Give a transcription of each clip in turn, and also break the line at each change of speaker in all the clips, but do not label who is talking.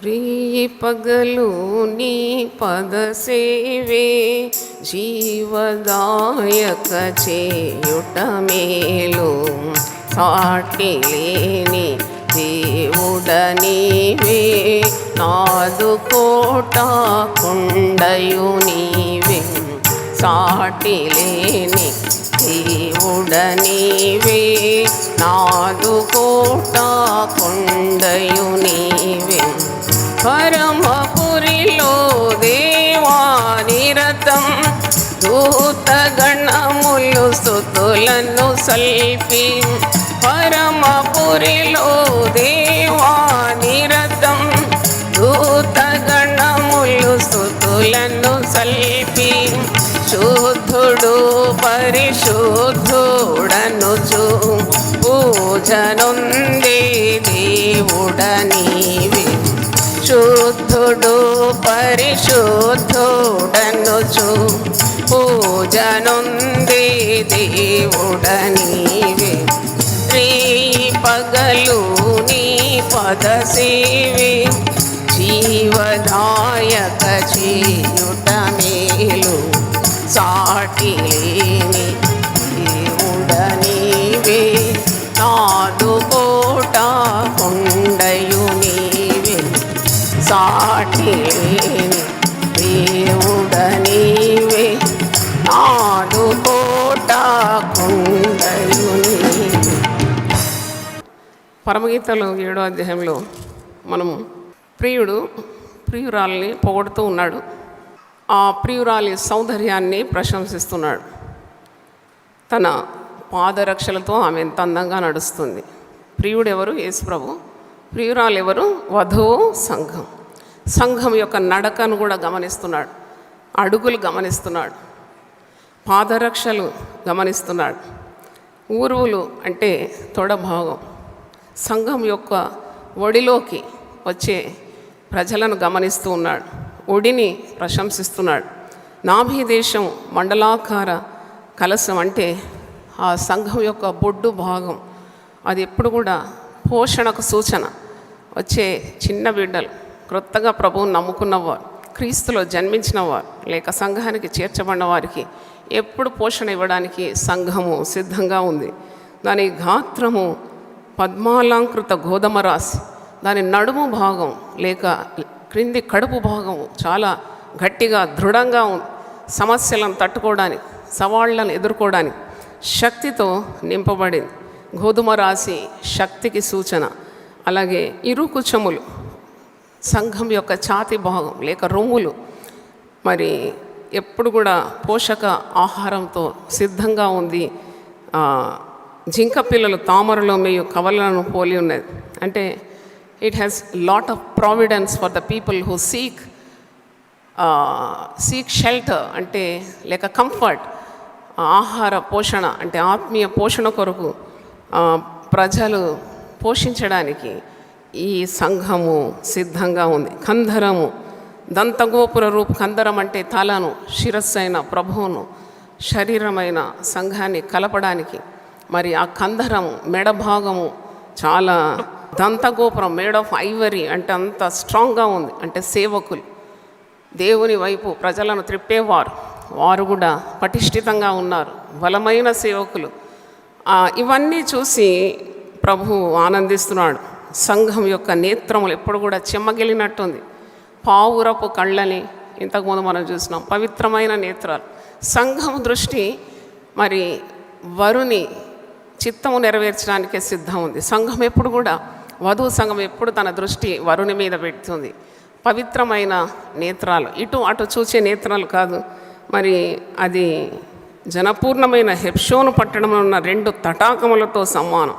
రేయి పగలు నీ పద సేవే జీవదాయక చేయుట మేలు. సాటి లేని దేవుడ నీవే, నాదు కోట కొండయు నీవే. సాటి లేని దేవుడ నీవే, నాదు కోట కొండయు నీవే. పరమపురిలో దేవా నిరతం దూతగణములు స్తుతులను సల్పి. పరమపురిలో దేవా నిరతం దూతగణములు స్తుతులను సల్పి. శుద్ధుడు పరిశుద్ధుడనుచు పూజనుందే దేవుడ నీవే. శుద్ధుడు పరిశుద్ధుడనుచు పూజనుందే దేవుడ నీవే. రేయి పగలు నీ పద సేవే జీవదాయక చేయుట మేలు. సాటి లేని దేవుడ నీవే, నాదు కోట కొండయు నీవే. సాటి లేని దేవుడ నీవే, నాదు కోట కొండయు నీవే. పరమగీతలు 7వ అధ్యాయంలో మనము ప్రియుడు ప్రియురాల్ని పొగడుతూ ఉన్నాడు. ఆ ప్రియురాలి సౌందర్యాన్ని ప్రశంసిస్తున్నాడు. తన పాదరక్షలతో ఆమె ఎంత అందంగా నడుస్తుంది. ప్రియుడు ఎవరు? యేసుప్రభు. ప్రియురాలు ఎవరు? వధువు సంఘం. సంఘం యొక్క నడకను కూడా గమనిస్తున్నాడు, అడుగులు గమనిస్తున్నాడు, పాదరక్షలు గమనిస్తున్నాడు. ఊరువులు అంటే తొడభాగం. సంఘం యొక్క ఒడిలోకి వచ్చే ప్రజలను గమనిస్తూ ఉన్నాడు, ఒడిని ప్రశంసిస్తున్నాడు. నాభి దేశం మండలాకార కలశం అంటే ఆ సంఘం యొక్క బొడ్డు భాగం. అది ఎప్పుడు కూడా పోషణకు సూచన. వచ్చే చిన్న బిడ్డలు, క్రొత్తగా ప్రభువుని నమ్ముకున్నవారు, క్రీస్తులో జన్మించినవారు, లేక సంఘానికి చేర్చబడిన వారికి ఎప్పుడు పోషణ ఇవ్వడానికి సంఘము సిద్ధంగా ఉంది. దాని గాత్రము పద్మాలంకృత గోధుమ రాశి. దాని నడుము భాగం లేక క్రింది కడుపు భాగం చాలా గట్టిగా దృఢంగా ఉంది. సమస్యలను తట్టుకోవడానికి, సవాళ్లను ఎదుర్కోవడానికి శక్తితో నింపబడింది. గోధుమ రాశి శక్తికి సూచన. అలాగే ఇరుకుచములు సంఘం యొక్క ఛాతి భాగం లేక రొమ్ములు మరి ఎప్పుడు కూడా పోషక ఆహారంతో సిద్ధంగా ఉంది. జింక పిల్లలు తామరలో మేయు కవలను పోలి ఉన్నది. అంటే it has lot of providence for the people who seek shelter అంటే లేక కంఫర్ట్. ఆహార పోషణ అంటే ఆత్మీయ పోషణ కొరకు ప్రజలు పోషించడానికి ఈ సంఘము సిద్ధంగా ఉంది. కందరము దంతగోపుర రూపు. కందరం అంటే తలను, శిరస్సు అయిన ప్రభువును, శరీరమైన సంఘాన్ని కలపడానికి మరి ఆ కందరము మెడ భాగము చాలా దంతగోపురం మేడ్ ఆఫ్ ఐవరీ అంటే అంత స్ట్రాంగ్గా ఉంది. అంటే సేవకులు, దేవుని వైపు ప్రజలను త్రిప్పేవారు, వారు కూడా పటిష్ఠితంగా ఉన్నారు, బలమైన సేవకులు. ఇవన్నీ చూసి ప్రభువు ఆనందిస్తున్నాడు. సంఘం యొక్క నేత్రములు ఎప్పుడు కూడా చెమ్మగిలినట్టుంది. పావురపు కళ్ళని ఇంతకుముందు మనం చూసినాం. పవిత్రమైన నేత్రాలు. సంఘం దృష్టి మరి వరుని చిత్తము నెరవేర్చడానికే సిద్ధం ఉంది. సంఘం ఎప్పుడు కూడా, వధువు సంఘం ఎప్పుడు తన దృష్టి వరుని మీద పెడుతుంది. పవిత్రమైన నేత్రాలు, ఇటు అటు చూసే నేత్రాలు కాదు. మరి అది జనపూర్ణమైన హెబ్షోను పట్టణంలో ఉన్న 2 తటాకములతో సమానం.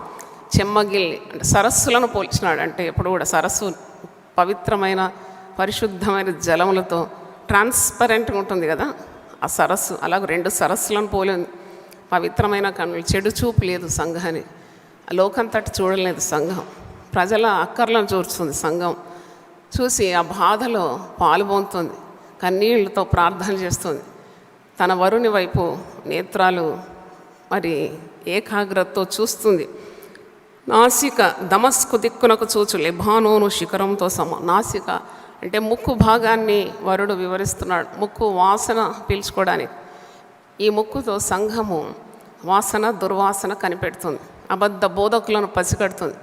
చెమ్మగిల్లి అంటే సరస్సులను పోల్చినాడు. అంటే ఎప్పుడు కూడా సరస్సు పవిత్రమైన పరిశుద్ధమైన జలములతో ట్రాన్స్పరెంట్గా ఉంటుంది కదా ఆ సరస్సు. అలాగే 2 సరస్సులను పోలి ఉంది. పవిత్రమైన కన్నులు, చెడు చూపు లేదు సంఘాన్ని. లోకంతటి చూడలేదు సంఘం. ప్రజల అక్కర్లను చూస్తుంది సంఘం. చూసి ఆ బాధలో పాలుపొందుతుంది, కన్నీళ్లతో ప్రార్థన చేస్తుంది. తన వరుని వైపు నేత్రాలు మరి ఏకాగ్రతతో చూస్తుంది. నాసిక దమస్కు దిక్కునకు చూచు లెబానోను శిఖరంతో నాసిక అంటే ముక్కు భాగాన్ని వరుడు వివరిస్తున్నాడు. ముక్కు వాసన పీల్చుకోవడానికి. ఈ ముక్కుతో సంఘము వాసన దుర్వాసన కనిపెడుతుంది. అబద్ధ బోధకులను పసిగడుతుంది.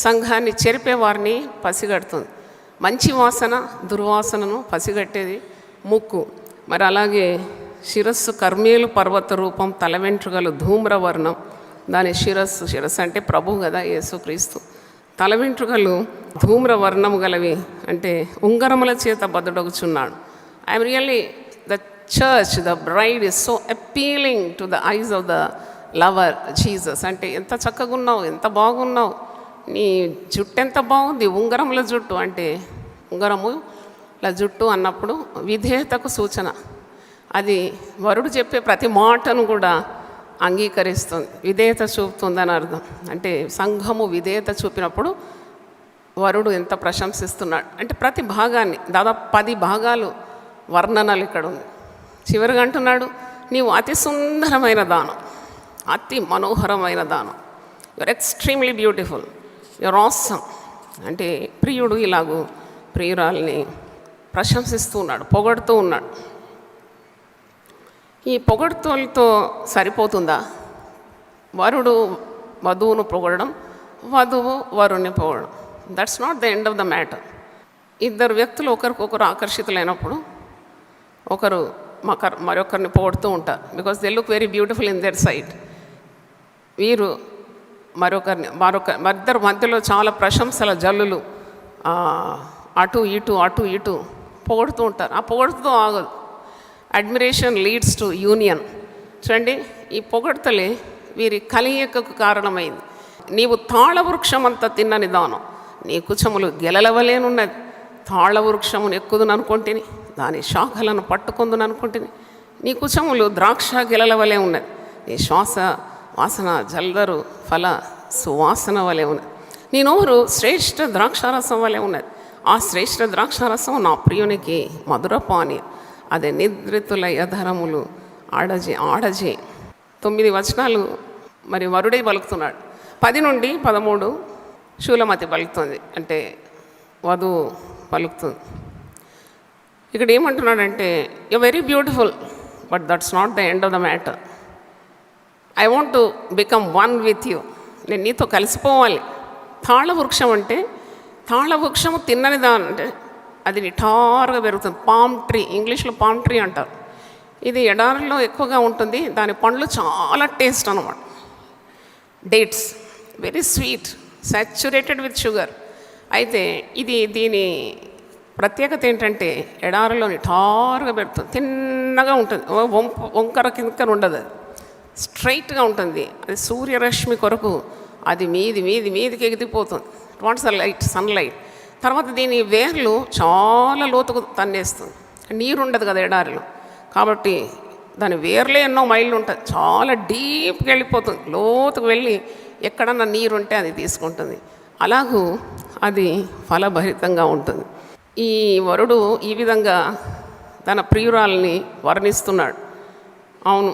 సంఘాన్ని చెరిపే వారిని పసిగడుతుంది. మంచి వాసన దుర్వాసనను పసిగట్టేది ముక్కు. మరి అలాగే శిరస్సు కర్మేలు పర్వత రూపం, తల వెంట్రుకలు ధూమ్రవర్ణం. దాని శిరస్సు అంటే ప్రభువు కదా, యేసుక్రీస్తు. తల వెంట్రుకలు ధూమ్రవర్ణము గలవి, అంటే ఉంగరముల చేత బదుడగుచున్నాడు. I'm really the church, the bride is so appealing to the eyes of the lover Jesus. అంటే ఎంత చక్కగా ఉన్నావు, ఎంత బాగున్నావు, నీ జుట్టు ఎంత బాగుంది, ఉంగరముల జుట్టు. అంటే ఉంగరముల జుట్టు అన్నప్పుడు విధేయతకు సూచన. అది వరుడు చెప్పే ప్రతి మాటను కూడా అంగీకరిస్తుంది, విధేయత చూపుతుందని అర్థం. అంటే సంఘము విధేయత చూపినప్పుడు వరుడు ఎంత ప్రశంసిస్తున్నాడు అంటే ప్రతి భాగాన్ని, దాదాపు 10 భాగాలు వర్ణనలు ఇక్కడ ఉంది. చివరిగా అంటున్నాడు, నీవు అతి సుందరమైన దానం, అతి మనోహరమైన దానం, your extremely beautiful, your awesome. అంటే ప్రియుడు ఇలాగూ ప్రియురాల్ని ప్రశంసిస్తూ ఉన్నాడు, పొగడుతూ ఉన్నాడు. ఈ పొగడుతోలతో సరిపోతుందా? వరుడు వధువును పొగడడం, వధువు వరుణ్ణి పొగడడం. That's not the end of the matter. ఇద్దరు వ్యక్తులు ఒకరికొకరు ఆకర్షితులైనప్పుడు ఒకరు మరొకరిని పొగడుతూ ఉంటారు. Because they look very beautiful in their sight. వీరు ఇద్దరు మధ్యలో చాలా ప్రశంసల జల్లులు అటు ఇటు పొగడుతూ ఉంటారు. ఆ పొగడుతూ ఆగదు. Admiration leads to union. చూడండి, ఈ పొగడ్తలే వీరి కలయికకు కారణమైంది. నీవు తాళవృక్షమంతా తిన్నని దానం, నీ కుచములు గెలలవలేనున్నది. తాళవృక్షమును ఎక్కుదును అనుకుంటుని, దాని శాఖలను పట్టుకుందును అనుకుంటుని, నీ కుచములు ద్రాక్ష గెలలవలే ఉన్నది. నీ శ్వాస వాసన జల్దరు ఫల సువాసన వలె ఉన్నది. నీ నోరు శ్రేష్ఠ ద్రాక్షారసం వలె ఉన్నది. ఆ శ్రేష్ఠ ద్రాక్షారసం నా ప్రియునికి మధురపాని, అదే నిద్రితుల యధరములు ఆడజే. 9 వచనాలు మరి వరుడే పలుకుతున్నాడు. 10 నుండి 13 శూలమతి పలుకుతుంది, అంటే వధువు పలుకుతుంది. ఇక్కడ ఏమంటున్నాడంటే, you very beautiful, but that's not the end of the matter. I want to become one with you. నేను నీతో కలిసిపోవాలి. తాళవృక్షం అంటే, తాళవృక్షము తిన్ననిదా అంటే అది నిఠారుగా పెరుగుతుంది. పామ్ ట్రీ, ఇంగ్లీష్లో పామ్ ట్రీ అంటారు. ఇది ఎడారిలో ఎక్కువగా ఉంటుంది. దాని పండ్లు చాలా టేస్ట్ అన్నమాట. Dates very sweet, saturated with sugar. అయితే దీని ప్రత్యేకత ఏంటంటే ఎడారిలో నిఠారుగా పెడుతుంది, తిన్నగా ఉంటుంది, వంకర కింకర ఉండదు, అది స్ట్రైట్గా ఉంటుంది. అది సూర్యరశ్మి కొరకు అది మీదికి ఎగిరిపోతుంది. It wants the light, sunlight. తర్వాత దీని వేర్లు చాలా లోతుకు తన్నేస్తుంది. నీరు ఉండదు కదా ఎడారిలో, కాబట్టి దాని వేర్లే ఎన్నో మైళ్ళు ఉంటుంది. చాలా డీప్కి వెళ్ళిపోతుంది, లోతుకు వెళ్ళి ఎక్కడన్నా నీరు ఉంటే అది తీసుకుంటుంది. అలాగూ అది ఫలభరితంగా ఉంటుంది. ఈ వరుడు ఈ విధంగా తన ప్రియురాల్ని వర్ణిస్తున్నాడు. అవును,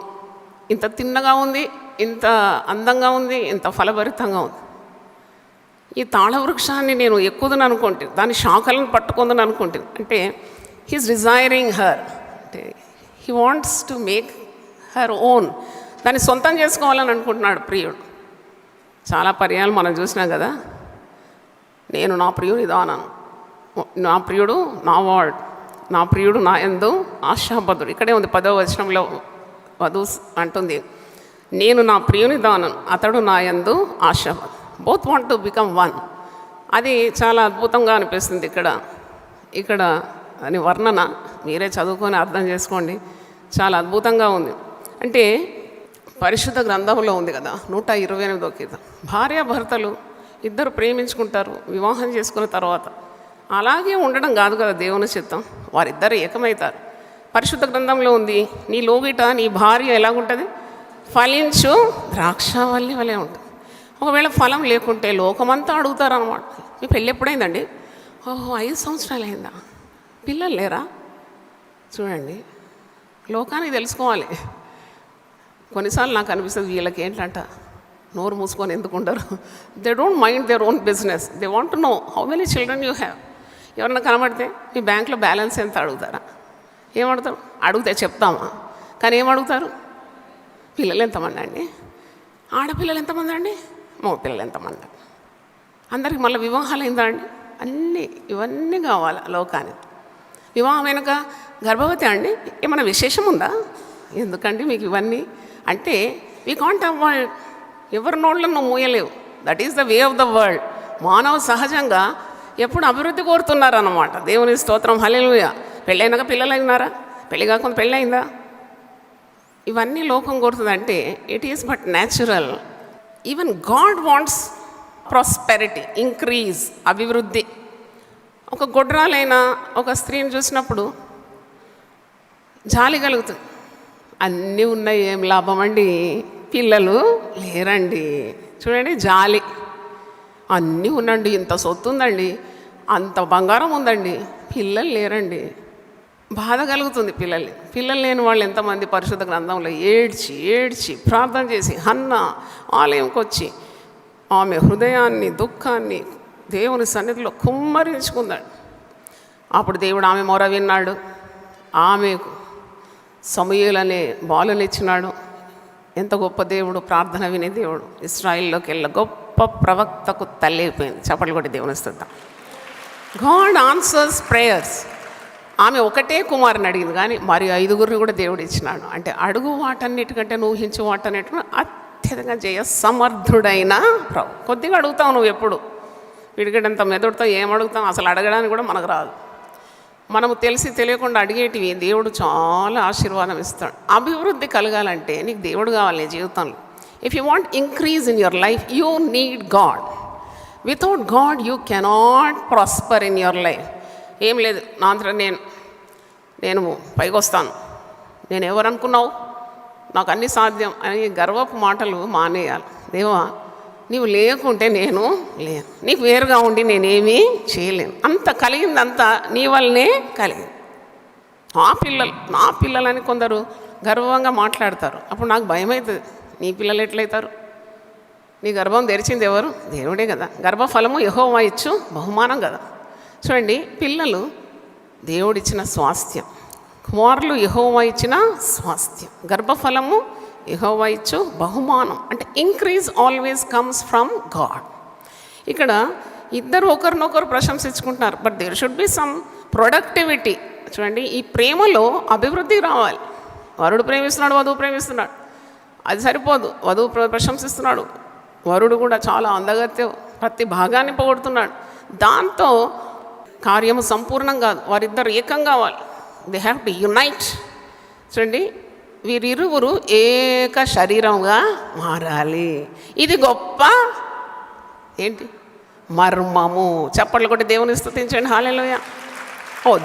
ఇంత తిన్నగా ఉంది, ఇంత అందంగా ఉంది, ఇంత ఫలభరితంగా ఉంది. ఈ తాళవృక్షాన్ని నేను ఎక్కుదని అనుకుంటాను, దాని శాఖలను పట్టుకుందని అనుకుంటాను. అంటే హీస్ డిజైరింగ్ హర్, అంటే he wants to make her own. దాన్ని సొంతం చేసుకోవాలని అనుకుంటున్నాడు ప్రియుడు. చాలా పర్యాలు మనం చూసినాం కదా, నేను నా ప్రియుడు ఇదానను, నా ప్రియుడు నా వాడ్, నా ప్రియుడు నా యందు ఆశాబద్ధుడు. ఇక్కడే ఉంది 10వ వచనంలో వధువు అంటుంది, నేను నా ప్రియుని దానను, అతడు నా యందు ఆశాబద్ధుడు. Both want to become one. అది చాలా అద్భుతంగా అనిపిస్తుంది. ఇక్కడ అని వర్ణన మీరే చదువుకొని అర్థం చేసుకోండి, చాలా అద్భుతంగా ఉంది. అంటే పరిశుద్ధ గ్రంథంలో ఉంది కదా 128వ కీర్తన, భార్యాభర్తలు ఇద్దరు ప్రేమించుకుంటారు, వివాహం చేసుకున్న తర్వాత అలాగే ఉండడం కాదు కదా దేవుని చిత్తం, వారిద్దరు ఏకమవుతారు. పరిశుద్ధ గ్రంథంలో ఉంది, నీ లోగిట నీ భార్య ఎలాగుంటుంది, ఫలించు ద్రాక్షావల్లి వలె ఉంటుంది. ఒకవేళ ఫలం లేకుంటే లోకమంతా అడుగుతారన్నమాట, మీ పెళ్ళి ఎప్పుడైందండి? ఓహో 5 సంవత్సరాలు అయిందా, పిల్లలు లేరా? చూడండి, లోకానికి తెలుసుకోవాలి. కొన్నిసార్లు నాకు అనిపిస్తుంది వీళ్ళకి ఏంటంట నోరు మూసుకొని ఎందుకు ఉండరు? They don't mind their own business. They want to know how many children you have. ఎవరన్నా కనబడితే మీ బ్యాంక్లో బ్యాలెన్స్ ఎంత అడుగుతారా? ఏమడుగుతారు? అడిగితే చెప్తామా? కానీ ఏమడుగుతారు? పిల్లలు ఎంతమంది అండి? ఆడపిల్లలు ఎంతమంది అండి? మగ పిల్లలు ఎంతమంది? అందరికి మళ్ళీ వివాహాలు అయిందా అండి? ఇవన్నీ కావాలి లోకానికి. వివాహం వెనుక గర్భవతి అండి, ఏమైనా విశేషం ఉందా? ఎందుకండి మీకు ఇవన్నీ? అంటే వీ కాంట్ అవాయిడ్. ఎవరి నోళ్ళను నువ్వు మూయలేవు. That is the way of the world. మానవ సహజంగా ఎప్పుడు అభివృద్ధి కోరుతున్నారన్నమాట. దేవుని స్తోత్రం, హల్లెలూయా. పెళ్ళైనాక పిల్లలు అయినారా? పెళ్ళి కాకుండా పెళ్ళి అయిందా? ఇవన్నీ లోకం కోరుతుందంటే it is but natural. Even God wants prosperity, increase, అభివృద్ధి. ఒక గొడ్రాలైన ఒక స్త్రీని చూసినప్పుడు జాలి కలుగుతుంది. అన్నీ ఉన్నాయి, ఏం లాభం అండి? పిల్లలు లేరండి. చూడండి, జాలి. అన్నీ ఉందండి, ఇంత సొత్తు ఉందండి, అంత బంగారం ఉందండి, పిల్లలు లేరండి. బాధ కలుగుతుంది. పిల్లలు లేని వాళ్ళు ఎంతమంది పరిశుద్ధ గ్రంథంలో ఏడ్చి ప్రార్థన చేసి హన్నా ఆలయంకి వచ్చి ఆమె హృదయాన్ని, దుఃఖాన్ని దేవుని సన్నిధిలో కుమ్మరించుకుందాడు. అప్పుడు దేవుడు ఆమె మొర విన్నాడు. ఆమెకు సమూయేలు అనే బాలుని ఇచ్చినాడు. ఎంత గొప్ప దేవుడు! ప్రార్థన వినే దేవుడు. ఇశ్రాయేల్లోకి వెళ్ళి గొప్ప ప్రవక్తకు తల్లి అయిపోయింది. చప్పట్లు కొట్టి దేవుని స్తుతిద్దాం. God answers prayers. ఆమె ఒకటే కుమారుని అడిగింది, కానీ మరి 5గురిని కూడా దేవుడు ఇచ్చినాడు. అంటే అడుగు వాటన్నిటికంటే నువ్వు ఊహించు వాటన్నిటిని అత్యధికంగా చేయ సమర్థుడైన ప్రభు. కొద్దిగా అడుగుతావు నువ్వు. ఎప్పుడు విడిగడంత మెదడుతో ఏం అడుగుతాం? అసలు అడగడానికి కూడా మనకు రాదు. మనము తెలిసి తెలియకుండా అడిగేటివి దేవుడు చాలా ఆశీర్వాదం ఇస్తాడు. అభివృద్ధి కలగాలంటే నీకు దేవుడు కావాలి నీ జీవితంలో. If you want increase in your life, you need God. Without God you cannot prosper in your life. ఏం లేదు, నా అంతటా నేను పైకి వస్తాను, నేను ఎవరు అనుకున్నావు, నాకు అన్నీ సాధ్యం అని గర్వపు మాటలు మానేయాలి. దేవా, నీవు లేకుంటే నేను లేను, నీకు వేరుగా ఉండి నేనేమీ చేయలేను. అంత కలిగిందంతా నీ వల్లనే కలిగింది. నా పిల్లలని కొందరు గర్వంగా మాట్లాడతారు. అప్పుడు నాకు భయం అవుతుంది. నీ పిల్లలు ఎట్లయితారు? నీ గర్భం తెరిచింది ఎవరు? దేవుడే కదా. గర్భఫలము యెహోవా ఇచ్చు బహుమానం కదా. చూడండి, పిల్లలు దేవుడిచ్చిన స్వాస్థ్యం, కుమారులు యెహోవా ఇచ్చిన స్వాస్థ్యం, గర్భఫలము యెహోవా ఇచ్చు బహుమానం. అంటే increase always comes from God. ఇక్కడ ఇద్దరు ఒకరినొకరు ప్రశంసించుకుంటున్నారు, but there should be some productivity. చూడండి, ఈ ప్రేమలో అభివృద్ధి రావాలి. వరుడు ప్రేమిస్తున్నాడు, వధువు ప్రేమిస్తున్నాడు, అది సరిపోదు. వధువు ప్రశంసిస్తున్నాడు, వరుడు కూడా చాలా అందగత్యం ప్రతి భాగాన్ని పొగడుతున్నాడు. దాంతో కార్యము సంపూర్ణం కాదు. వారిద్దరు ఏకం కావాలి. They have to unite. చూడండి, వీరిరువురు ఏక శరీరంగా మారాలి. ఇది గొప్ప మర్మము. చప్పట్లు కొట్టి దేవుని స్తుతించండి. Hallelujah.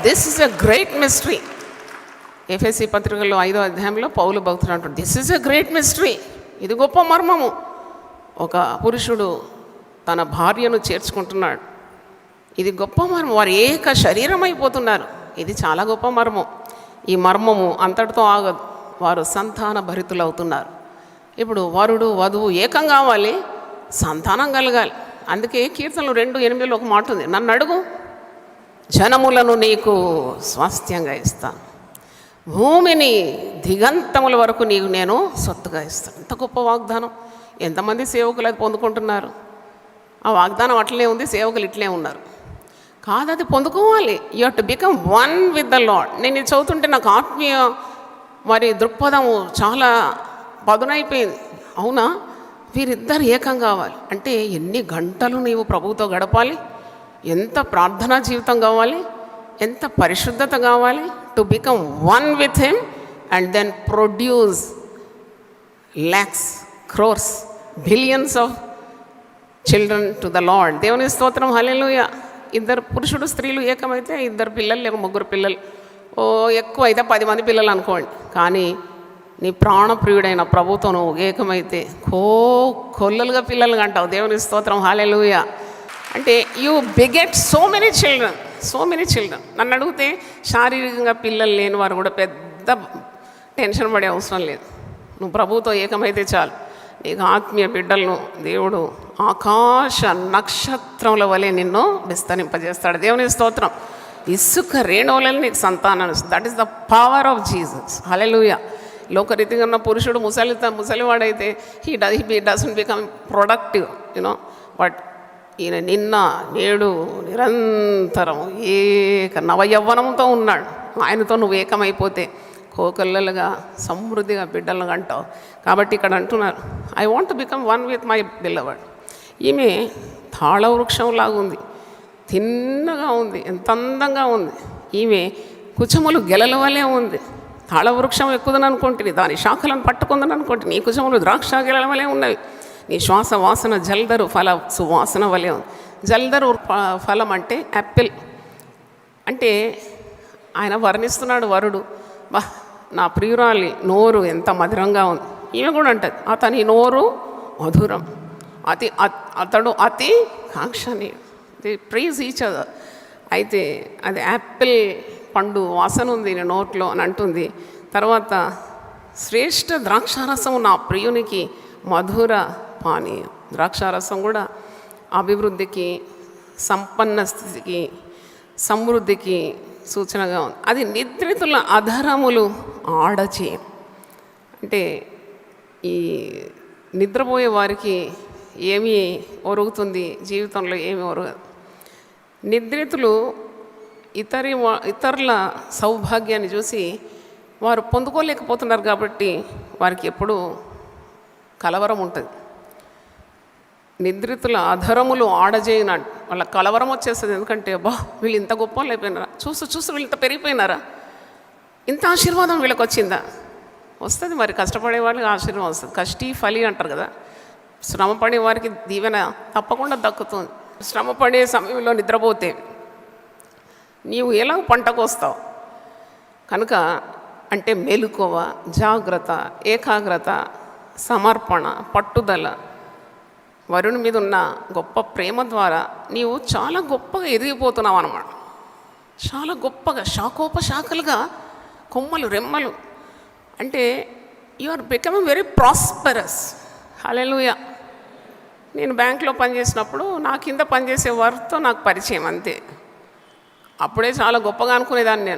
This is a great mystery. ఎఫెసీ పత్రికలో 5వ అధ్యాయంలో పౌలు భక్తుడు అంటాడు, this is a great mystery. ఇది గొప్ప మర్మము. ఒక పురుషుడు తన భార్యను చేర్చుకుంటున్నాడు. ఇది గొప్ప మర్మం. వారు ఏక శరీరం అయిపోతున్నారు. ఇది చాలా గొప్ప మర్మం. ఈ మర్మము అంతటితో ఆగదు. వారు సంతాన భరితులు అవుతున్నారు. ఇప్పుడు వరుడు వధువు ఏకం కావాలి, సంతానం కలగాలి. అందుకే కీర్తనలు 2:8 ఒక మాట ఉంది, నన్ను అడుగు, జనములను నీకు స్వాస్థ్యంగా ఇస్తాను, భూమిని దిగంతముల వరకు నీకు నేను సొత్తుగా ఇస్తాను. ఎంత గొప్ప వాగ్దానం! ఎంతమంది సేవకులు అది పొందుకుంటున్నారు? ఆ వాగ్దానం అట్లనే ఉంది, సేవకులు ఇట్లే ఉన్నారు. కాదు, అది పొందుకోవాలి. You have to become one with the lord. నేను ఇది చదువుతుంటే నాకు ఆత్మీయ దృక్పథము చాలా పదునైపోయింది. అవునా, వీరిద్దరు ఏకం కావాలి అంటే ఎన్ని గంటలు నీవు ప్రభువుతో గడపాలి, ఎంత ప్రార్థనా జీవితం కావాలి, ఎంత పరిశుద్ధత కావాలి. To become one with him and then produce lakhs, crores, billions of children to the Lord. దేవుని స్తోత్రం, హల్లెలూయా. ఇద్దరు పురుషుడు స్త్రీలు ఏకమైతే ఇద్దరు పిల్లలు లేక ముగ్గురు పిల్లలు, ఎక్కువ అయితే 10 మంది పిల్లలు అనుకోండి. కానీ నీ ప్రాణప్రియుడైన ప్రభుతో నువ్వు ఏకమైతే కొల్లలుగా పిల్లలు అంటావు. దేవుని స్తోత్రం, హల్లెలూయా. అంటే you beget so many children. నన్ను అడిగితే శారీరకంగా పిల్లలు లేని వారు కూడా పెద్ద టెన్షన్ పడే అవసరం లేదు. నువ్వు ప్రభువుతో ఏకమైతే చాలు. నీకు ఆత్మీయ బిడ్డలను దేవుడు ఆకాశ నక్షత్రముల వలె నిన్ను విస్తరింపజేస్తాడు. దేవుని స్తోత్రం. ఇసుక రేణువులను నీకు సంతానం. That is the power of Jesus. Hallelujah. లోకరీతిగా ఉన్న పురుషుడు ముసలివాడైతే he doesn't become productive but ఈయన నిన్న నేడు నిరంతరం నవయవ్వనంతో ఉన్నాడు. ఆయనతో నువ్వు ఏకమైపోతే కోకొల్లలుగా సమృద్ధిగా బిడ్డలను అంటావు. కాబట్టి ఇక్కడ అంటున్నారు, I want to become one with my beloved. ఈమె తాళవృక్షంలాగా ఉంది, తిన్నగా ఉంది, ఎంత అందంగా ఉంది. ఈమె కుచములు గెలల వలె ఉంది. తాళవృక్షం ఎక్కుదని అనుకుంటుంది, దాని శాఖలను పట్టుకుందని అనుకుంటుంది. నీ కుచములు ద్రాక్ష గెలల వలె ఉన్నవి. నీ శ్వాస వాసన జల్దరు ఫల సువాసన వలె ఉంది. జల్దరు ఫలం అంటే యాపిల్. అంటే ఆయన వర్ణిస్తున్నాడు వరుడు, బా నా ప్రియురాలి నోరు ఎంత మధురంగా ఉంది. ఈమె కూడా అంటది, అతని నోరు మధురం, అతడు అతి కాంక్షణీయుడు. They praise each other. అయితే అది యాపిల్ పండు వాసన ఉంది నీ నోట్లో అని అంటుంది. తర్వాత శ్రేష్ఠ ద్రాక్షారసం నా ప్రియునికి మధుర పానీయం. ద్రాక్షారసం కూడా అభివృద్ధికి, సంపన్న స్థితికి, సమృద్ధికి సూచనగా ఉంది. అది నిద్రితుల అధరములు ఆడచేయం. అంటే ఈ నిద్రపోయే వారికి ఏమి ఒరుగుతుంది, జీవితంలో ఏమి ఒరగదు. నిద్రితులు ఇతరుల సౌభాగ్యాన్ని చూసి వారు పొందుకోలేకపోతున్నారు కాబట్టి వారికి ఎప్పుడూ కలవరం ఉంటుంది. నిద్రితుల అధరములు ఆడజేయనాడు, వాళ్ళ కలవరం వచ్చేస్తుంది. ఎందుకంటే బా వీళ్ళు ఇంత గొప్ప వాళ్ళు అయిపోయినారా, చూసి వీళ్ళు ఇంత పెరిగిపోయినారా, ఇంత ఆశీర్వాదం వీళ్ళకి వచ్చిందా. వస్తుంది మరి, కష్టపడే వాళ్ళకి ఆశీర్వాదం వస్తుంది. కష్టీ ఫలి అంటారు కదా, శ్రమపడే వారికి దీవెన తప్పకుండా దక్కుతుంది. శ్రమపడే సమయంలో నిద్రపోతే నీవు ఎలా పంటకు వస్తావు కనుక, అంటే మెలకువ, జాగ్రత్త, ఏకాగ్రత, సమర్పణ, పట్టుదల, వరుణి మీద ఉన్న గొప్ప ప్రేమ ద్వారా నీవు చాలా గొప్పగా ఎదిగిపోతున్నావు అన్నమాట. చాలా గొప్పగా శాఖోపశాఖలుగా, కొమ్మలు రెమ్మలు, అంటే you are becoming very prosperous. Hallelujah. నేను బ్యాంకులో పనిచేసినప్పుడు నా కింద పనిచేసే వారితో నాకు పరిచయం అంతే. అప్పుడే చాలా గొప్పగా అనుకునేదాన్ని.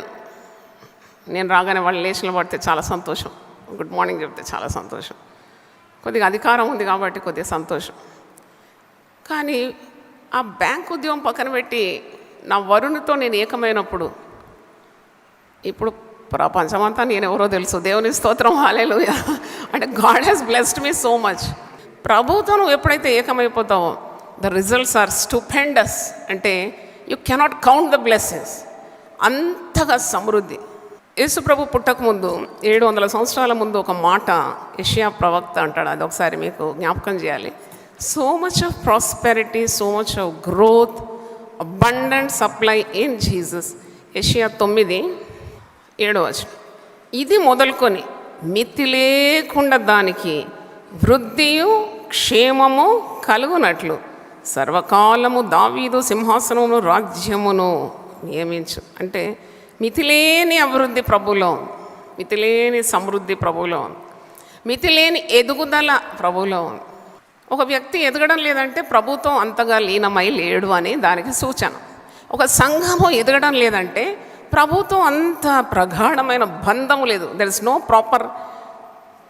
నేను రాగానే వాళ్ళు లేచిన పడితే చాలా సంతోషం, గుడ్ మార్నింగ్ చెప్తే చాలా సంతోషం, కొద్దిగా అధికారం ఉంది కాబట్టి కొద్దిగా సంతోషం. కానీ ఆ బ్యాంక్ ఉద్యోగం పక్కన పెట్టి నా వరుణితో నేను ఏకమైనప్పుడు, ఇప్పుడు ప్రపంచమంతా నేను ఎవరో తెలుసు. దేవుని స్తోత్రం. హల్లెలూయా. అంటే God has blessed me so much. ప్రభుతో నువ్వు ఎప్పుడైతే ఏకమైపోతావో ద రిజల్ట్స్ ఆర్ స్టూపెండస్. అంటే you cannot count the blessings. అంతగా సమృద్ధి. యేసు ప్రభు పుట్టకముందు 700 సంవత్సరాల ముందు ఒక మాట యెషయా ప్రవక్త అంటాడు. అది ఒకసారి మీకు జ్ఞాపకం చేయాలి. So much of prosperity, so much of growth, abundant supply in Jesus. యెషయా 9:7. ఇది మొదలుకొని మితి లేకుండా దానికి వృద్ధియు క్షేమము కలుగునట్లు సర్వకాలము దావీదు సింహాసనమును రాజ్యమును నియమించు. అంటే మితిలేని అభివృద్ధి ప్రభులో, మితిలేని సమృద్ధి ప్రభులో, మితిలేని ఎదుగుదల ప్రభులో. ఒక వ్యక్తి ఎదగడం లేదంటే ప్రభుత్వం అంతగా లీనమై లేడు అని దానికి సూచన. ఒక సంఘము ఎదగడం లేదంటే ప్రభుత్వం అంత ప్రగాఢమైన బంధము లేదు. There is no proper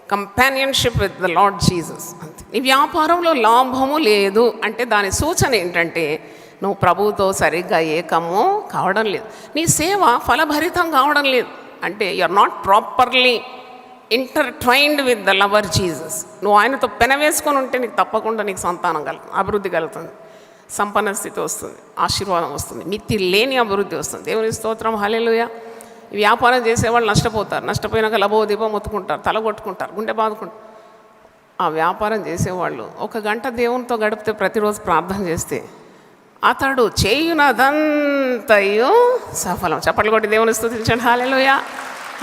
companionship with the Lord Jesus. అంతే. నీ వ్యాపారంలో లాభము లేదు అంటే దాని సూచన ఏంటంటే నువ్వు ప్రభువుతో సరిగ్గా ఏకము కావడం లేదు. నీ సేవ ఫలభరితం కావడం లేదు. అంటే you are not properly intertwined with the lover Jesus. నువ్వు ఆయనతో పెనవేసుకొని ఉంటే నీకు తప్పకుండా నీకు సంతానం కలుగుతుంది, అభివృద్ధి కలుగుతుంది, సంపన్న స్థితి వస్తుంది, ఆశీర్వాదం వస్తుంది, మితి లేని అభివృద్ధి వస్తుంది. దేవుని స్తోత్రం. హల్లెలూయా. వ్యాపారం చేసేవాళ్ళు నష్టపోతారు. నష్టపోయినాక లబోదీపం మొత్తుకుంటారు, తల కొట్టుకుంటారు, గుండె బాదుకుంటారు. ఆ వ్యాపారం చేసేవాళ్ళు 1 గంట దేవునితో గడిపితే, ప్రతిరోజు ప్రార్థన చేస్తే అతడు చేయునదంతయు సఫలం. చప్పట్లు కొట్టి దేవుని స్తుతించండి. హల్లెలూయా.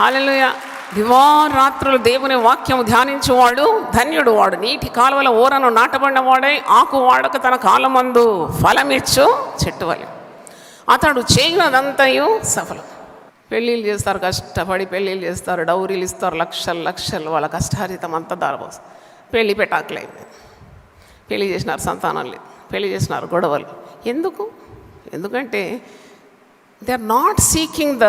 హల్లెలూయా. దివారాత్రులు దేవుని వాక్యము ధ్యానించేవాడు ధన్యుడు. వాడు నీటి కాలువల ఊరను నాటబడిన వాడై ఆకు వాడక తన కాలమందు ఫలమిచ్చు చెట్టు వలె. అతడు చేయునదంతయు సఫలం. పెళ్ళిళ్ళు చేస్తారు, కష్టపడి పెళ్ళిళ్ళు చేస్తారు, డౌరీలు ఇస్తారు, లక్షలు లక్షలు, వాళ్ళ కష్టారితం అంతా దారబోస్తారు. పెళ్లి పెటాకులైంది, పెళ్లి చేసినారు, సంతానం లేదు, పెళ్లి చేసినారు, గొడవలు. ఎందుకంటే they are not seeking the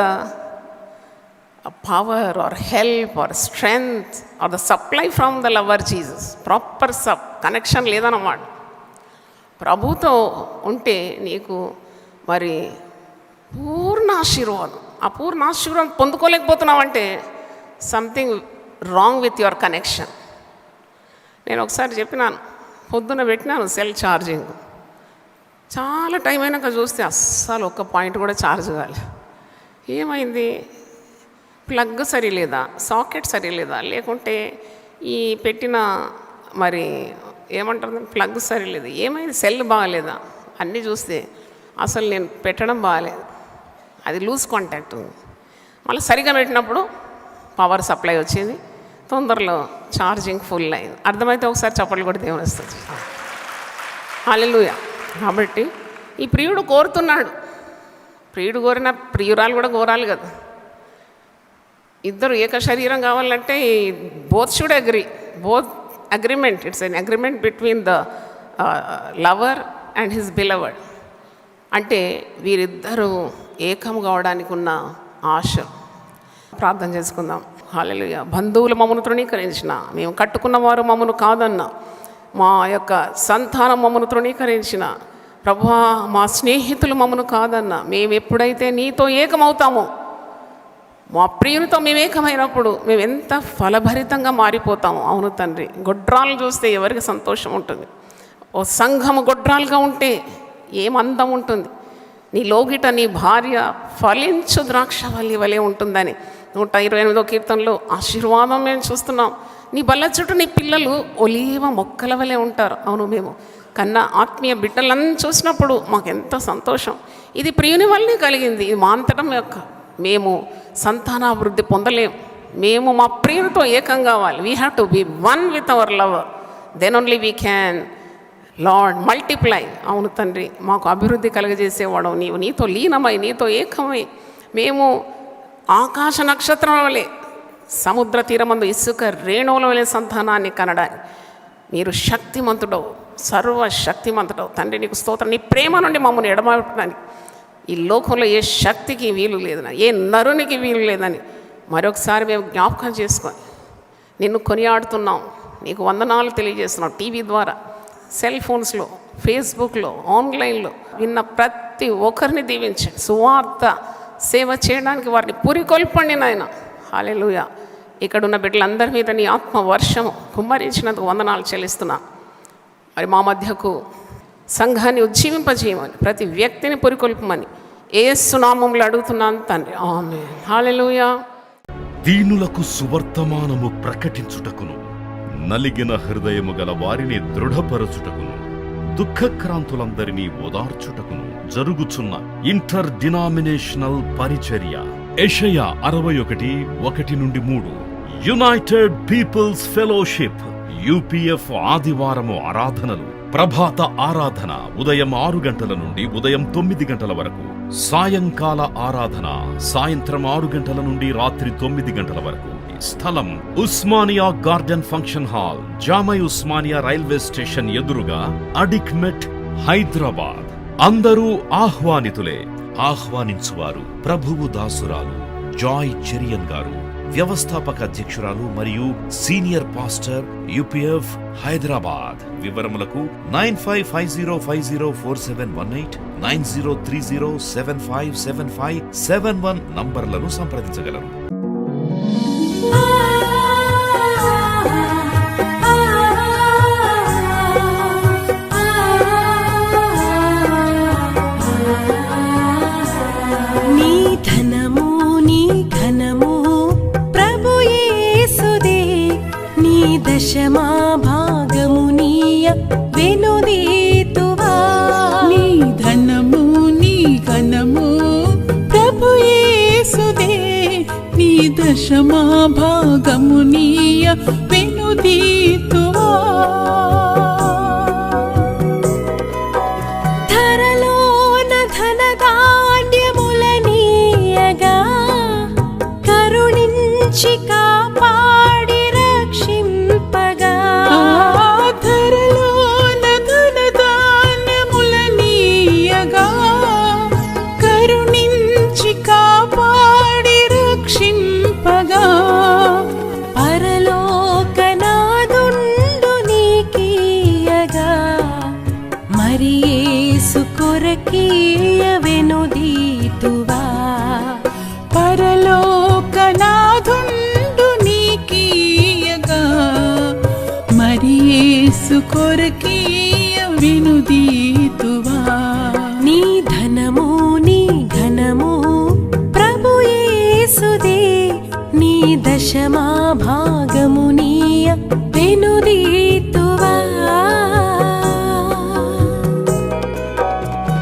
power or help or strength or the supply from the lover Jesus. Proper connection లేదన్నమాట. ప్రభుతో ఉంటే నీకు మరి పూర్ణ ఆశీర్వాదం. ఆ పూర్ణ ఆశీర్వాదం పొందుకోలేకపోతున్నావంటే something wrong with your connection. నేను ఒకసారి చెప్పినాను, పొద్దున పెట్టినాను సెల్ ఛార్జింగ్, చాలా టైం అయినాక చూస్తే అస్సలు ఒక్క పాయింట్ కూడా ఛార్జ్ కాలే. ఏమైంది? ప్లగ్ సరిలేదా, సాకెట్ సరిలేదా, లేకుంటే ఈ పెట్టిన మరి ఏమంటారు ప్లగ్ సరిలేదు, ఏమైంది, సెల్ బాగాలేదా, అన్నీ చూస్తే అసలు నేను పెట్టడం బాగాలేదు, అది లూజ్ కాంటాక్ట్ ఉంది. మళ్ళీ సరిగా పెట్టినప్పుడు పవర్ సప్లై వచ్చింది, తొందరలో ఛార్జింగ్ ఫుల్ అయింది. అర్థమైతే ఒకసారి చప్పట్లు కూడా దేవుని వస్తుంది. హల్లెలూయా. కాబట్టి ఈ ప్రియుడు కోరుతున్నాడు, ప్రియుడు కోరిన ప్రియురాలు కూడా కోరాలి కదా. ఇద్దరు ఏక శరీరం కావాలంటే both should agree, both agreement, it's an agreement between the lover and his beloved. అంటే వీరిద్దరూ ఏకం కావడానికి ఉన్న ఆశ. ప్రార్థన చేసుకుందాం. హల్లెలూయా. బంధువులు మమ్మను తృణీకరించిన, మేము కట్టుకున్న వారు మమ్మను కాదన్న, మా యొక్క సంతానం మమ్మను తృణీకరించిన, ప్రభువా మా స్నేహితులు మమ్మను కాదన్న, మేము ఎప్పుడైతే నీతో ఏకమవుతామో, మా ప్రియునితో మేము ఏకమైనప్పుడు మేము ఎంత ఫలభరితంగా మారిపోతాము. అవును తండ్రి. గొడ్రాలు చూస్తే ఎవరికి సంతోషం ఉంటుంది? ఓ సంఘము గొడ్రాలుగా ఉంటే ఏం అందం ఉంటుంది. నీ లోగిట నీ భార్య ఫలించు ద్రాక్షవల్లి వలె ఉంటుందని 128వ కీర్తనలో ఆశీర్వాదం మేము చూస్తున్నాం. నీ బల్ల చుట్టూ నీ పిల్లలు ఒలీవ మొక్కల వలె ఉంటారు. అవును, మేము కన్నా ఆత్మీయ బిడ్డలను చూసినప్పుడు మాకు ఎంత సంతోషం. ఇది ప్రియుని వల్లనే కలిగింది. ఇది మా అంతటం యొక్క మేము సంతానాభివృద్ధి పొందలేము. మేము మా ప్రియునితో ఏకం కావాలి. We have to be one with our lover, then only we can Lord multiply. అవును తండ్రి, మాకు అభివృద్ధి కలుగజేసేవాడు నీవు. నీతో లీనమై నీతో ఏకమై మేము ఆకాశ నక్షత్రం వలె, సముద్ర తీరమందు ఇసుక రేణువుల వలె సంతానాన్ని కనడానికి మీరు శక్తిమంతుడవు, సర్వశక్తిమంతుడవు. తండ్రి నీకు స్తోత్రం. నీ ప్రేమ నుండి మమ్మల్ని ఎడమడానికి ఈ లోకంలో ఏ శక్తికి వీలు లేదని, ఏ నరునికి వీలు లేదని మరొకసారి మేము జ్ఞాపకం చేసుకొని నిన్ను కొనియాడుతున్నాం, నీకు వందనాలు తెలియజేస్తున్నాం. టీవీ ద్వారా, సెల్ ఫోన్స్లో, ఫేస్బుక్లో, ఆన్లైన్లో విన్న ప్రతి ఒక్కరిని దీవించండి. సువార్త సేవ చేయడానికి వారిని పురికొల్పండి నాయన. హల్లెలూయా. ఇక్కడున్న బిడ్డలందరి మీద నీ ఆత్మ వర్షము కుమ్మరించినందుకు వందనాలు చెల్లిస్తున్నా. మరి మా మధ్యకు సంఘాన్ని ఉజ్జీవింపజేయమని, ప్రతి వ్యక్తిని పురికొల్పమని యేసు నామములో అడుగుతున్నాను తండ్రి. ఆమేన్. హల్లెలూయా.
దీనులకు సువర్తమానము ప్రకటించుటకును, నలిగిన హృదయము గల వారిని దృఢపరచుటకును, దుఃఖక్రాంతులందరినీ ఓదార్చుటకును జరుగుచున్న ఇంటర్ డినామినేషనల్ పరిచర్య. యెషయా 61:1-3. యునైటెడ్ పీపుల్స్ ఫెలోషిప్ UPF ఆదివారము ఆరాధనలు. ప్రభాత ఆరాధన ఉదయం 6 గంటల నుండి ఉదయం 9 గంటల వరకు. సాయంకాల ఆరాధన సాయంత్రం 6 గంటల నుండి రాత్రి 9 గంటల వరకు. స్థలం Osmania garden function hall, జామై Osmania railway station ఎదురుగా, అడిక్మెట్, హైదరాబాద్. అందరూ ఆహ్వానితులే. ఆహ్వానించువారు ప్రభువు దాసురాలు జాయ్ చెరియన్ గారు, వ్యవస్థాపక అధ్యక్షురాలు మరియు సీనియర్ పాస్టర్ UPF హైదరాబాద్. వివరములకు 9550504718, 9030757571 నంబర్లను సంప్రదించగలరు.
దశమా భాగమునీయ వెనుదీతువా. నీ ధనము నీ ఘనము ప్రభు యేసుదే, నీ దశమా భాగమునీయ వెనుదీతువా. ధరలోన ధనధాన్యములనీయగా కరుణించి కాపాడి రక్షింపగా, యేసు కొరకీయ వినుదీతువా.
నీ ధనము నీ ఘనము ప్రభు యేసుదే, నీ దశమా భాగము నీయ వెనుదీతువా.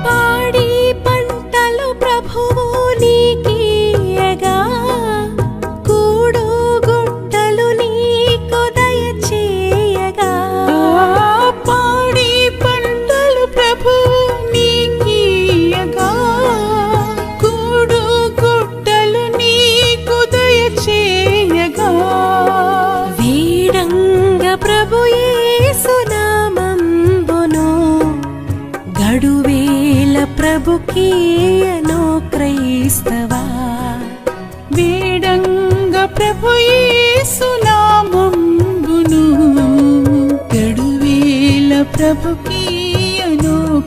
పాడి పంటలు ప్రభువు నీకీయగా, కూడు గుట్టలు నీకు దయచేయగా.
పాడి పంటలు ప్రభువు నీకీయగా, కూడు గుట్టలు నీకు దయచేయగా.
వీడంగ ప్రభు యేసు నామంబును, గడువేల ప్రభుకీయను క్రైస్తవా.
వేడంగ ప్రభు యేసు నామంబును, గడువేల ప్రభుకి